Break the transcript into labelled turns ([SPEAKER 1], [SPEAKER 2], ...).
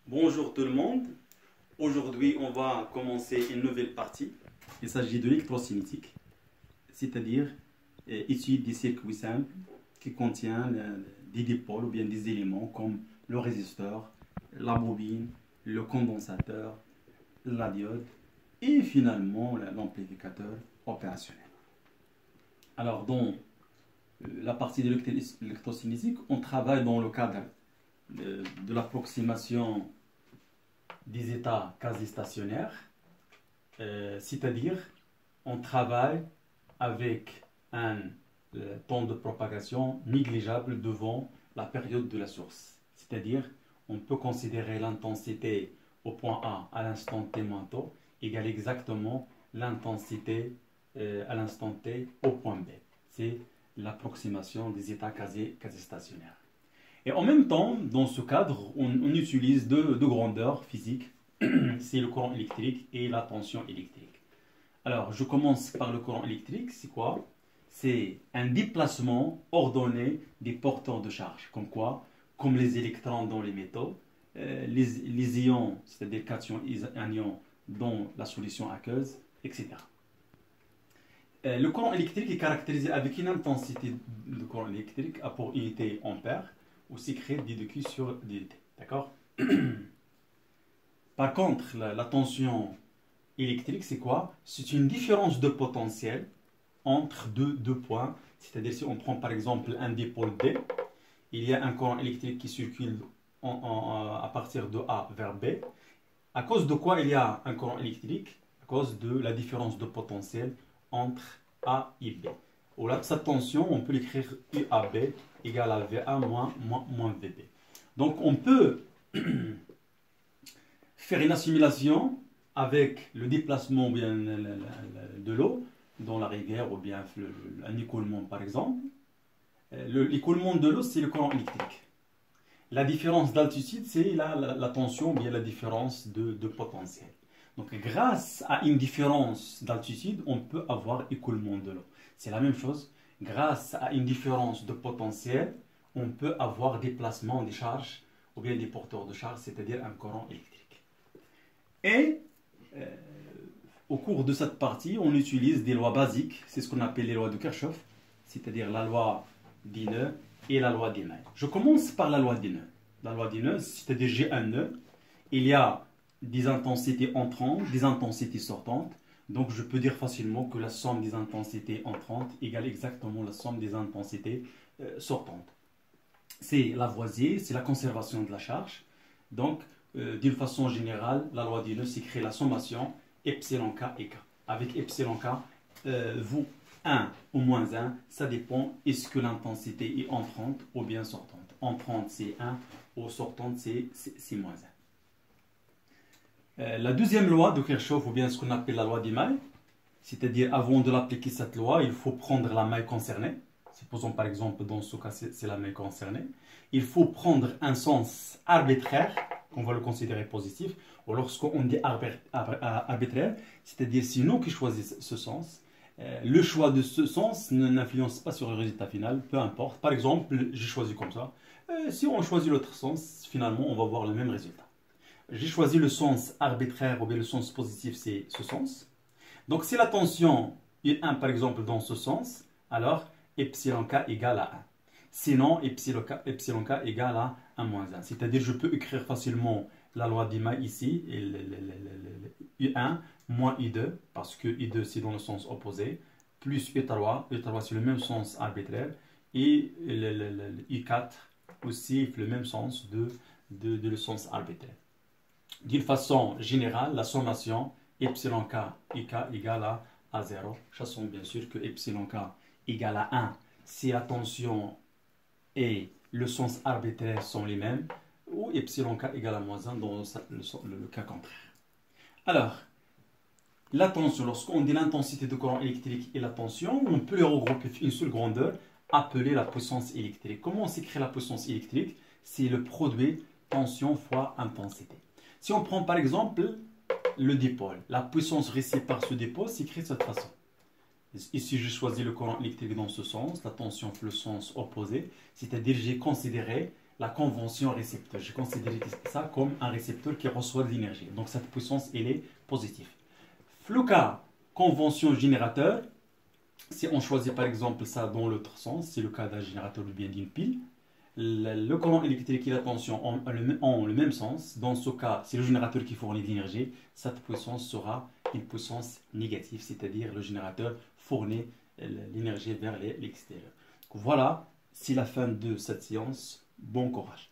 [SPEAKER 1] Bonjour tout le monde. Aujourd'hui, on va commencer une nouvelle partie. Il s'agit de l'électrocinétique, c'est-à-dire étude des circuits simples qui contiennent des dipôles ou bien des éléments comme le résisteur, la bobine, le condensateur, la diode et finalement l'amplificateur opérationnel. Alors, dans la partie de l'électrocinétique, on travaille dans le cadre de l'approximation des états quasi-stationnaires, c'est-à-dire on travaille avec un temps de propagation négligeable devant la période de la source. C'est-à-dire on peut considérer l'intensité au point A à l'instant t moins tôt égale exactement l'intensité à l'instant t au point B. C'est l'approximation des états quasi-stationnaires. Et en même temps, dans ce cadre, on utilise deux grandeurs physiques, c'est le courant électrique et la tension électrique. Alors, je commence par le courant électrique, c'est quoi? C'est un déplacement ordonné des porteurs de charge, comme quoi? Comme les électrons dans les métaux, les ions, c'est-à-dire cations anions dans la solution aqueuse, etc. Le courant électrique est caractérisé avec une intensité de courant électrique à pour unité ampère, ou secret d/q sur dt. D'accord? Par contre, la tension électrique, c'est quoi? C'est une différence de potentiel entre deux points. C'est-à-dire, si on prend par exemple un dipôle D, il y a un courant électrique qui circule à partir de A vers B. À cause de quoi il y a un courant électrique? À cause de la différence de potentiel entre A et B. Au-delà de cette tension, on peut l'écrire UAB égale à VA moins VB. Donc on peut faire une assimilation avec le déplacement bien de l'eau dans la rivière ou bien un écoulement par exemple. L'écoulement de l'eau, c'est le courant électrique. La différence d'altitude, c'est la tension ou bien la différence de potentiel. Donc grâce à une différence d'altitude, on peut avoir écoulement de l'eau. C'est la même chose. Grâce à une différence de potentiel, on peut avoir déplacement des charges ou bien des porteurs de charges, c'est-à-dire un courant électrique. Et au cours de cette partie, on utilise des lois basiques, c'est ce qu'on appelle les lois de Kirchhoff, c'est-à-dire la loi d'Ineux et la loi d'Ineux. Je commence par la loi d'Ineux. La loi d'Ineux, c'est-à-dire j'ai un nœud, il y a des intensités entrantes, des intensités sortantes. Donc je peux dire facilement que la somme des intensités entrantes égale exactement la somme des intensités sortantes. C'est Lavoisier, c'est la conservation de la charge. Donc d'une façon générale, la loi d'Ineux s'écrit la sommation epsilon k et k. Avec epsilon k, vous 1 ou moins 1, ça dépend est-ce que l'intensité est entrante ou bien sortante. Entrante c'est 1 ou sortante c'est moins 1. La deuxième loi de Kirchhoff, ou bien ce qu'on appelle la loi des mailles, c'est-à-dire avant de l'appliquer cette loi, il faut prendre la maille concernée. Supposons par exemple dans ce cas c'est la maille concernée. Il faut prendre un sens arbitraire, qu'on va le considérer positif, ou lorsqu'on dit arbitraire, c'est-à-dire c'est nous qui choisissons ce sens. Le choix de ce sens n'influence pas sur le résultat final, peu importe. Par exemple, j'ai choisi comme ça. Si on choisit l'autre sens, finalement on va voir le même résultat. J'ai choisi le sens arbitraire ou bien le sens positif, c'est ce sens. Donc si la tension est 1 par exemple dans ce sens, alors epsilon k égale à 1. Sinon, epsilon k égale à 1 moins 1. C'est-à-dire je peux écrire facilement la loi d'Ima ici, U1 moins U2, parce que U2 c'est dans le sens opposé, plus U3, U3 c'est le même sens arbitraire, et U4 aussi le même sens de le sens arbitraire. D'une façon générale, la sommation epsilon k et k égale à 0. Chassons bien sûr que epsilon k égale à 1 si la tension et le sens arbitraire sont les mêmes, ou epsilon k égale à moins 1 dans le cas contraire. Alors, la tension, lorsqu'on dit l'intensité de courant électrique et la tension, on peut les regrouper une seule grandeur, appelée la puissance électrique. Comment on s'écrit la puissance électrique? C'est le produit tension fois intensité. Si on prend par exemple le dipôle, la puissance reçue par ce dipôle s'écrit de cette façon. Ici, j'ai choisi le courant électrique dans ce sens, la tension fait le sens opposé, c'est-à-dire j'ai considéré la convention récepteur. Je considère ça comme un récepteur qui reçoit de l'énergie. Donc cette puissance, elle est positive. Le cas convention générateur, si on choisit par exemple ça dans l'autre sens, c'est le cas d'un générateur ou bien d'une pile, le courant électrique et la tension ont le même sens. Dans ce cas, c'est le générateur qui fournit de l'énergie. Cette puissance sera une puissance négative, c'est-à-dire le générateur fournit l'énergie vers l'extérieur. Voilà, c'est la fin de cette séance. Bon courage.